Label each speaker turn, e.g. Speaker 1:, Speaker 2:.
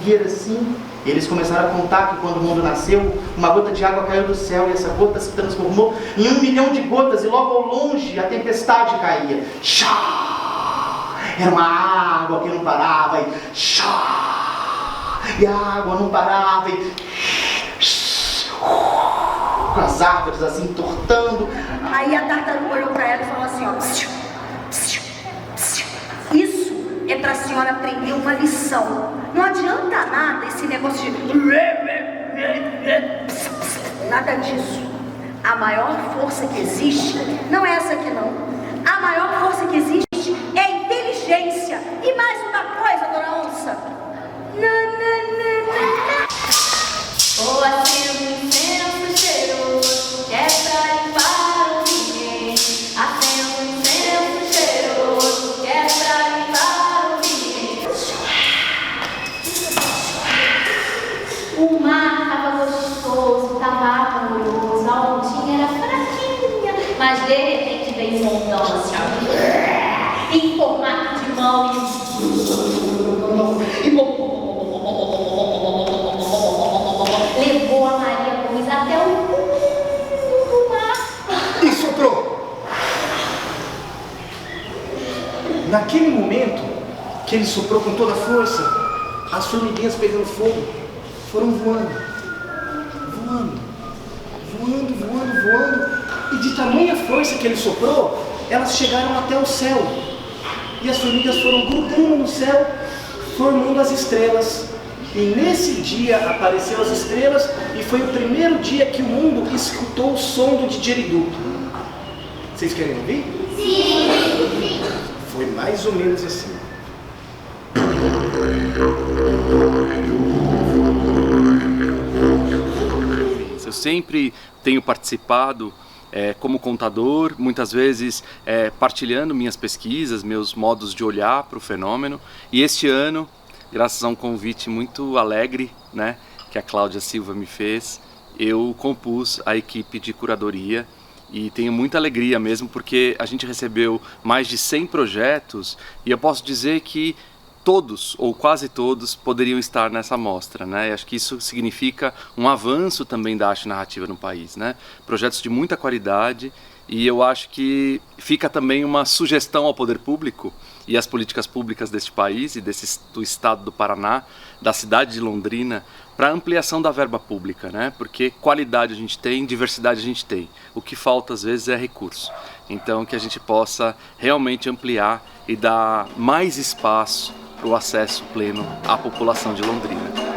Speaker 1: fogueira assim. Eles começaram a contar que quando o mundo nasceu, uma gota de água caiu do céu e essa gota se transformou em 1 milhão de gotas e logo ao longe a tempestade caía. Chá! Era uma água que não parava e chá! E a água não parava e com as árvores assim entortando.
Speaker 2: Aí a tartaruga olhou para ela e falou assim, ó, isso é para a senhora aprender uma lição. Não adianta nada esse negócio de nada disso. A maior força que existe não é essa aqui não. A maior força que existe é a inteligência. E mais uma coisa, dona Onça.
Speaker 3: O aceno incenso cheiroso, que é pra limpar o ambiente. Aceno incenso cheiroso, que é pra limpar o ambiente. O mar tava gostoso, tava amoroso, a ondinha era fraquinha, mas de repente veio um montão assim, ó, em formato de mão levou a Maria Cruz até o fundo do mar.
Speaker 4: E soprou! Naquele momento que ele soprou com toda a força, as formiguinhas pegando fogo foram voando. E de tamanha força que ele soprou, elas chegaram até o céu. E as formigas foram grudando no céu, formando as estrelas. E nesse dia apareceram as estrelas e foi o primeiro dia que o mundo escutou o som do didgeridoo. Vocês querem ouvir?
Speaker 3: Sim!
Speaker 4: Foi mais ou menos assim.
Speaker 5: Eu sempre tenho participado como contador, muitas vezes partilhando minhas pesquisas, meus modos de olhar para o fenômeno. E este ano, graças a um convite muito alegre, né, que a Cláudia Silva me fez, eu compus a equipe de curadoria e tenho muita alegria mesmo porque a gente recebeu mais de 100 projetos e eu posso dizer que todos, ou quase todos, poderiam estar nessa mostra, né? E acho que isso significa um avanço também da arte narrativa no país, né? Projetos de muita qualidade e eu acho que fica também uma sugestão ao poder público e às políticas públicas deste país e do estado do Paraná, da cidade de Londrina, para ampliação da verba pública, né? Porque qualidade a gente tem, diversidade a gente tem. O que falta às vezes é recurso. Então que a gente possa realmente ampliar e dar mais espaço para o acesso pleno à população de Londrina.